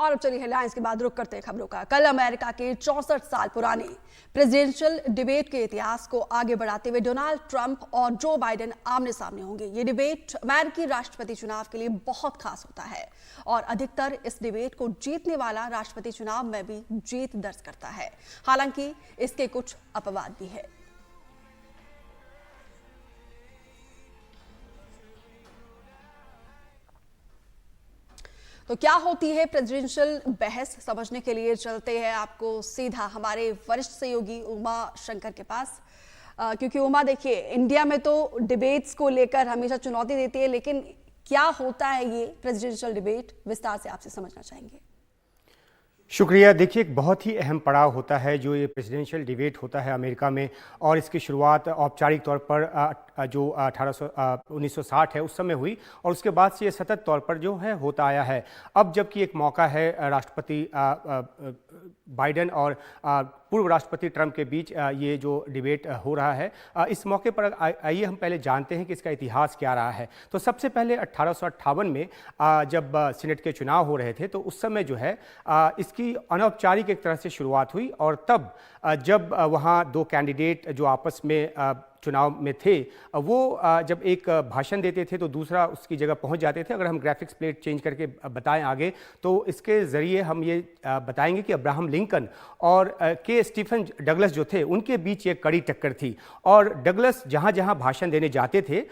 और अब चलिए हेडलाइंस के बाद रुक करते हैं खबरों का। कल अमेरिका के 64 साल पुराने प्रेसिडेंशियल डिबेट के इतिहास को आगे बढ़ाते हुए डोनाल्ड ट्रंप और जो बाइडेन आमने सामने होंगे। ये डिबेट अमेरिकी राष्ट्रपति चुनाव के लिए बहुत खास होता है और अधिकतर इस डिबेट को जीतने वाला राष्ट्रपति चुनाव में भी जीत दर्ज करता है। हालांकि इसके कुछ अपवाद भी है। तो क्या होती है प्रेसिडेंशियल बहस, समझने के लिए चलते हैं आपको सीधा हमारे वरिष्ठ सहयोगी उमा शंकर के पास, क्योंकि उमा देखिए, इंडिया में तो डिबेट्स को लेकर हमेशा चुनौती देती है, लेकिन क्या होता है ये प्रेसिडेंशियल डिबेट, विस्तार से आपसे समझना चाहेंगे। शुक्रिया। देखिए, एक बहुत ही अहम पड़ाव होता है जो ये प्रेसिडेंशियल डिबेट होता है अमेरिका में, और इसकी शुरुआत औपचारिक तौर पर जो 1960 है उस समय हुई, और उसके बाद से ये सतत तौर पर जो है होता आया है। अब जबकि एक मौका है राष्ट्रपति बाइडेन और पूर्व राष्ट्रपति ट्रंप के बीच ये जो डिबेट हो रहा है, इस मौके पर आइए हम पहले जानते हैं कि इसका इतिहास क्या रहा है। तो सबसे पहले 1858 में जब सीनेट के चुनाव हो रहे थे, तो उस समय जो है इसकी अनौपचारिक एक तरह से शुरुआत हुई, और तब जब वहाँ दो कैंडिडेट जो आपस में चुनाव में थे, वो जब एक भाषण देते थे तो दूसरा उसकी जगह पहुंच जाते थे। अगर हम ग्राफिक्स प्लेट चेंज करके बताएं आगे, तो इसके ज़रिए हम ये बताएंगे कि अब्राहम लिंकन और के स्टीफन डगलस जो थे, उनके बीच एक कड़ी टक्कर थी, और डगलस जहां जहां भाषण देने जाते थे,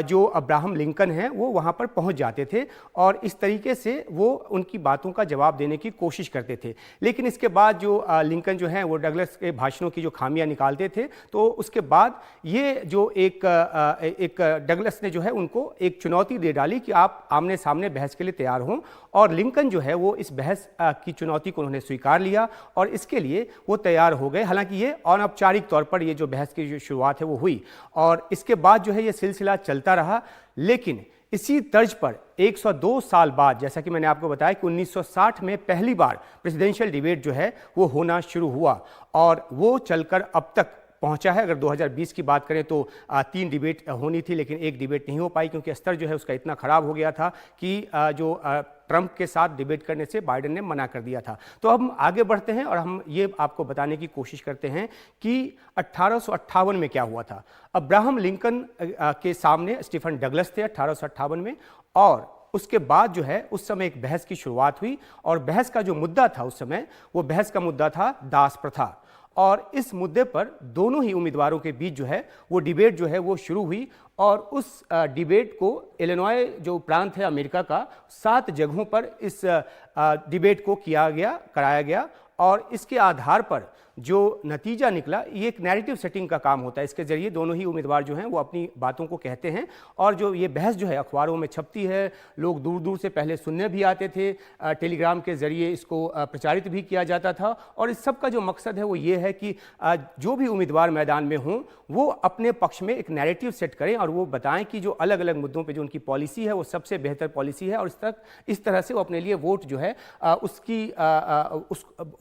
जो अब्राहम लिंकन हैं वो वहां पर पहुंच जाते थे, और इस तरीके से वो उनकी बातों का जवाब देने की कोशिश करते थे। लेकिन इसके बाद जो लिंकन जो हैं वो डगलस के भाषणों की जो खामियां निकालते थे, तो उसके बाद ये जो एक डगलस ने जो है उनको एक चुनौती दे डाली कि आप आमने सामने बहस के लिए तैयार हों, और लिंकन जो है वो इस बहस की चुनौती को उन्होंने स्वीकार लिया और इसके लिए वो तैयार हो गए। हालांकि ये अनौपचारिक तौर पर ये जो बहस की जो शुरुआत है वो हुई, और इसके बाद जो है ये सिलसिला चलता रहा। लेकिन इसी तर्ज पर 102 साल बाद, जैसा कि मैंने आपको बताया कि 1960 में पहली बार प्रेसिडेंशियल डिबेट जो है वो होना शुरू हुआ, और वो चलकर अब तक पहुंचा है। अगर 2020 की बात करें तो 3 डिबेट होनी थी, लेकिन एक डिबेट नहीं हो पाई, क्योंकि स्तर जो है उसका इतना खराब हो गया था कि जो ट्रंप के साथ डिबेट करने से बाइडेन ने मना कर दिया था। तो हम आगे बढ़ते हैं और हम ये आपको बताने की कोशिश करते हैं कि 1858 में क्या हुआ था। अब्राहम लिंकन के सामने स्टीफन डगलस थे 1858 में, और उसके बाद जो है उस समय एक बहस की शुरुआत हुई, और बहस का जो मुद्दा था उस समय, वो बहस का मुद्दा था दास प्रथा। और इस मुद्दे पर दोनों ही उम्मीदवारों के बीच जो है वो डिबेट जो है वो शुरू हुई, और उस डिबेट को इलिनॉय जो प्रांत है अमेरिका का, 7 जगहों पर इस डिबेट को कराया गया, और इसके आधार पर जो नतीजा निकला, ये एक नैरेटिव सेटिंग का काम होता है। इसके जरिए दोनों ही उम्मीदवार जो हैं वो अपनी बातों को कहते हैं, और जो ये बहस जो है अखबारों में छपती है, लोग दूर दूर से पहले सुनने भी आते थे, टेलीग्राम के जरिए इसको प्रचारित भी किया जाता था। और इस सब का जो मकसद है वो ये है कि जो भी उम्मीदवार मैदान में हों वो अपने पक्ष में एक नैरेटिव सेट करें, और वो बताएं कि जो अलग अलग मुद्दों पर जो उनकी पॉलिसी है वो सबसे बेहतर पॉलिसी है, और इस तरह से वो अपने लिए वोट जो है उस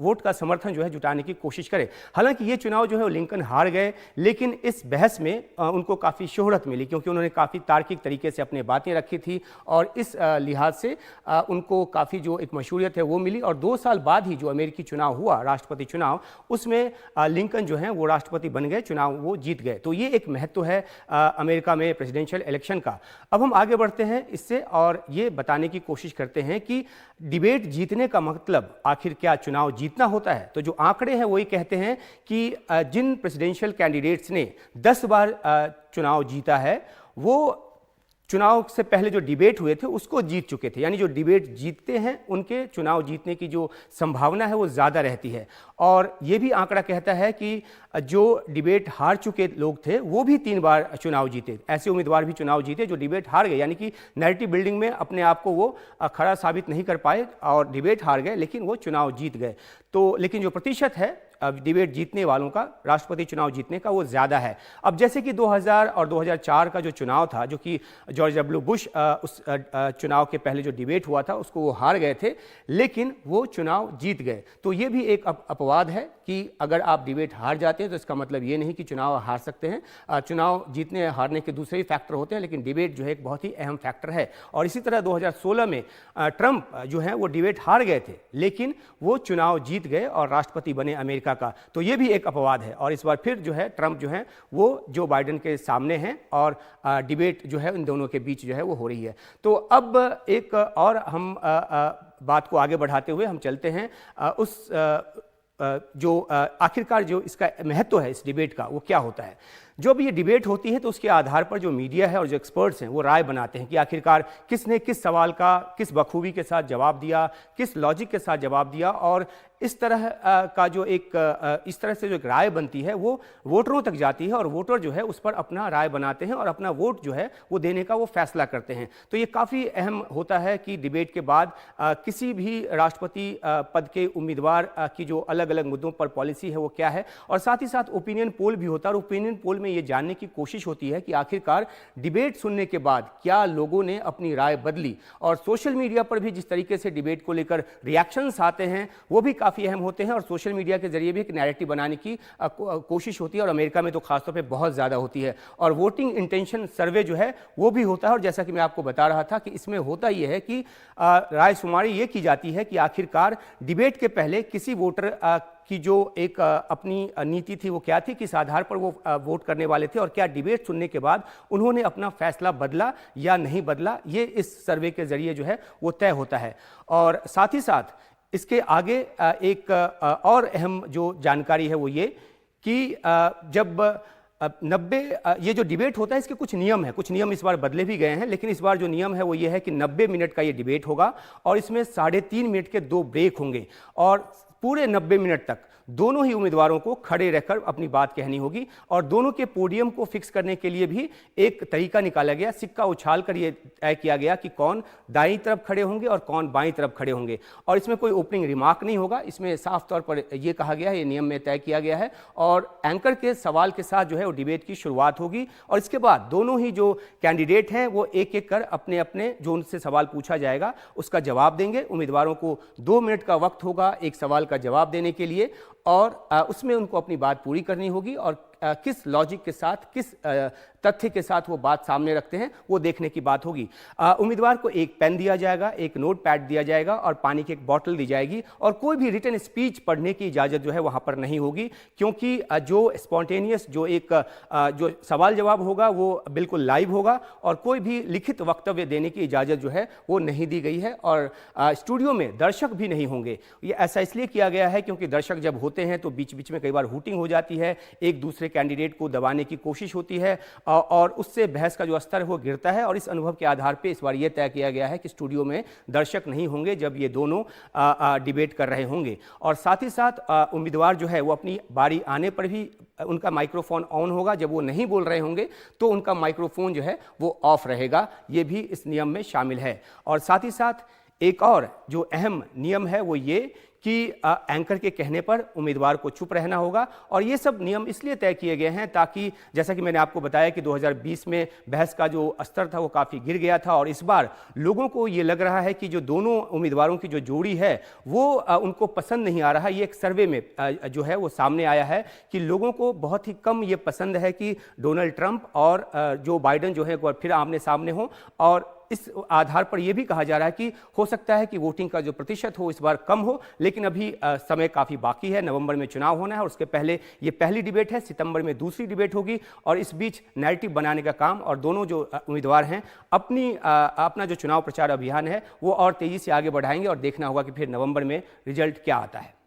वोट का समर्थन जो है जुटाने की कोशिश करें। हालांकि ये चुनाव जो है वो लिंकन हार गए, लेकिन इस बहस में उनको काफ़ी शोहरत मिली, क्योंकि उन्होंने काफ़ी तार्किक तरीके से अपनी बातें रखी थी, और इस लिहाज से उनको काफ़ी जो एक मशहूरियत है वो मिली। और 2 साल बाद ही जो अमेरिकी चुनाव हुआ, राष्ट्रपति चुनाव, उसमें लिंकन जो है वो राष्ट्रपति बन गए, चुनाव वो जीत गए। तो ये एक महत्व है अमेरिका में प्रेसिडेंशियल इलेक्शन का। अब हम आगे बढ़ते हैं इससे, और ये बताने की कोशिश करते हैं कि डिबेट जीतने का मतलब आखिर क्या चुनाव जीतना होता है। तो जो आंकड़े हैं वही कहते हैं कि जिन प्रेसिडेंशियल कैंडिडेट्स ने 10 बार चुनाव जीता है, वो चुनाव से पहले जो डिबेट हुए थे उसको जीत चुके थे। यानी जो डिबेट जीतते हैं उनके चुनाव जीतने की जो संभावना है वो ज़्यादा रहती है। और ये भी आंकड़ा कहता है कि जो डिबेट हार चुके लोग थे वो भी 3 बार चुनाव जीते। ऐसे उम्मीदवार भी चुनाव जीते जो डिबेट हार गए, यानी कि नैरेटिव बिल्डिंग में अपने आप को वो खड़ा साबित नहीं कर पाए और डिबेट हार गए, लेकिन वो चुनाव जीत गए। तो लेकिन जो प्रतिशत है डिबेट जीतने वालों का, राष्ट्रपति चुनाव जीतने का, वो ज़्यादा है। अब जैसे कि 2000 और 2004 का जो चुनाव था, जो कि जॉर्ज डब्ल्यू बुश उस चुनाव के पहले जो डिबेट हुआ था उसको वो हार गए थे, लेकिन वो चुनाव जीत गए। तो ये भी एक अपवाद है कि अगर आप डिबेट हार जाते हैं तो इसका मतलब ये नहीं कि चुनाव हार सकते हैं। चुनाव जीतने हारने के दूसरे ही फैक्टर होते हैं, लेकिन डिबेट जो है एक बहुत ही अहम फैक्टर है। और इसी तरह 2016 में ट्रंप जो है वो डिबेट हार गए थे, लेकिन वो चुनाव जीत गए और राष्ट्रपति बने अमेरिका का। तो ये भी एक अपवाद है। और इस बार फिर जो है ट्रंप जो है वो जो बाइडेन के सामने हैं और डिबेट जो है इन दोनों के बीच जो है वो हो रही है। तो अब एक और हम बात को आगे बढ़ाते हुए हम चलते हैं उस जो आखिरकार जो इसका महत्व है इस डिबेट का वो क्या होता है। जो भी ये डिबेट होती है तो उसके आधार पर जो मीडिया है और जो एक्सपर्ट्स हैं वो राय बनाते हैं कि आखिरकार किसने किस सवाल का किस बखूबी के साथ जवाब दिया, किस लॉजिक के साथ जवाब दिया। और इस तरह का जो एक इस तरह से जो एक राय बनती है वो वोटरों तक जाती है और वोटर जो है उस पर अपना राय बनाते हैं और अपना वोट जो है वो देने का वो फैसला करते हैं। तो ये काफ़ी अहम होता है कि डिबेट के बाद किसी भी राष्ट्रपति पद के उम्मीदवार की जो अलग अलग मुद्दों पर पॉलिसी है वो क्या है। और साथ ही साथ ओपिनियन पोल भी होता है और ओपिनियन पोल में ये जानने की कोशिश होती है कि आखिरकार डिबेट सुनने के बाद क्या लोगों ने अपनी राय बदली। और सोशल मीडिया पर भी जिस तरीके से डिबेट को लेकर रिएक्शंस आते हैं वो भी काफ़ी अहम होते हैं और सोशल मीडिया के जरिए भी एक नैरेटिव बनाने की कोशिश होती है और अमेरिका में तो खासतौर पे बहुत ज़्यादा होती है। और वोटिंग इंटेंशन सर्वे जो है वो भी होता है। और जैसा कि मैं आपको बता रहा था कि इसमें होता ये है कि रायशुमारी ये की जाती है कि आखिरकार डिबेट के पहले किसी वोटर की जो एक अपनी नीति थी वो क्या थी, किस आधार पर वो वोट करने वाले थे और क्या डिबेट सुनने के बाद उन्होंने अपना फैसला बदला या नहीं बदला, ये इस सर्वे के जरिए जो है वो तय होता है। और साथ ही साथ इसके आगे एक और अहम जो जानकारी है वो ये कि जब 90 ये जो डिबेट होता है इसके कुछ नियम है, कुछ नियम इस बार बदले भी गए हैं, लेकिन इस बार जो नियम है वो ये है कि 90 मिनट का ये डिबेट होगा और इसमें 3.5 मिनट के 2 ब्रेक होंगे और पूरे 90 मिनट तक दोनों ही उम्मीदवारों को खड़े रहकर अपनी बात कहनी होगी। और दोनों के पोडियम को फिक्स करने के लिए भी एक तरीका निकाला गया, सिक्का उछाल कर ये तय किया गया कि कौन दाईं तरफ खड़े होंगे और कौन बाईं तरफ खड़े होंगे। और इसमें कोई ओपनिंग रिमार्क नहीं होगा, इसमें साफ तौर पर यह कहा गया है, ये नियम में तय किया गया है। और एंकर के सवाल के साथ जो है वो डिबेट की शुरुआत होगी और इसके बाद दोनों ही जो कैंडिडेट हैं वो एक एक कर अपने अपने जो उनसे सवाल पूछा जाएगा उसका जवाब देंगे। उम्मीदवारों को 2 मिनट का वक्त होगा एक सवाल का जवाब देने के लिए और उसमें उनको अपनी बात पूरी करनी होगी और किस लॉजिक के साथ, किस तथ्य के साथ वो बात सामने रखते हैं वो देखने की बात होगी। उम्मीदवार को एक पेन दिया जाएगा, एक नोट पैड दिया जाएगा और पानी की एक बोतल दी जाएगी और कोई भी रिटन स्पीच पढ़ने की इजाज़त जो है वहाँ पर नहीं होगी, क्योंकि जो स्पॉन्टेनियस जो एक जो सवाल जवाब होगा वो बिल्कुल लाइव होगा और कोई भी लिखित वक्तव्य देने की इजाज़त जो है वो नहीं दी गई है। और स्टूडियो में दर्शक भी नहीं होंगे। ये ऐसा इसलिए किया गया है क्योंकि दर्शक जब होते हैं तो बीच बीच में कई बार हूटिंग हो जाती है, एक दूसरे कैंडिडेट को दबाने की कोशिश होती है और उससे बहस का जो स्तर है वो गिरता है। और इस अनुभव के आधार पे इस बार ये तय किया गया है कि स्टूडियो में दर्शक नहीं होंगे जब ये दोनों डिबेट कर रहे होंगे। और साथ ही साथ उम्मीदवार जो है वो अपनी बारी आने पर भी उनका माइक्रोफोन ऑन होगा, जब वो नहीं बोल रहे होंगे तो उनका माइक्रोफोन जो है वो ऑफ रहेगा। ये भी इस नियम में शामिल है। और साथ ही साथ एक और जो अहम नियम है वो ये कि एंकर के कहने पर उम्मीदवार को चुप रहना होगा। और ये सब नियम इसलिए तय किए गए हैं ताकि जैसा कि मैंने आपको बताया कि 2020 में बहस का जो स्तर था वो काफ़ी गिर गया था और इस बार लोगों को ये लग रहा है कि जो दोनों उम्मीदवारों की जो जोड़ी है वो उनको पसंद नहीं आ रहा। ये एक सर्वे में जो है वो सामने आया है कि लोगों को बहुत ही कम ये पसंद है कि डोनाल्ड ट्रंप और जो बाइडेन जो है वो फिर आमने सामने हों। और इस आधार पर यह भी कहा जा रहा है कि हो सकता है कि वोटिंग का जो प्रतिशत हो इस बार कम हो, लेकिन अभी समय काफ़ी बाकी है। नवंबर में चुनाव होना है और उसके पहले ये पहली डिबेट है, सितंबर में दूसरी डिबेट होगी और इस बीच नैरेटिव बनाने का काम और दोनों जो उम्मीदवार हैं अपना जो चुनाव प्रचार अभियान है वो और तेज़ी से आगे बढ़ाएंगे और देखना होगा कि फिर नवंबर में रिजल्ट क्या आता है।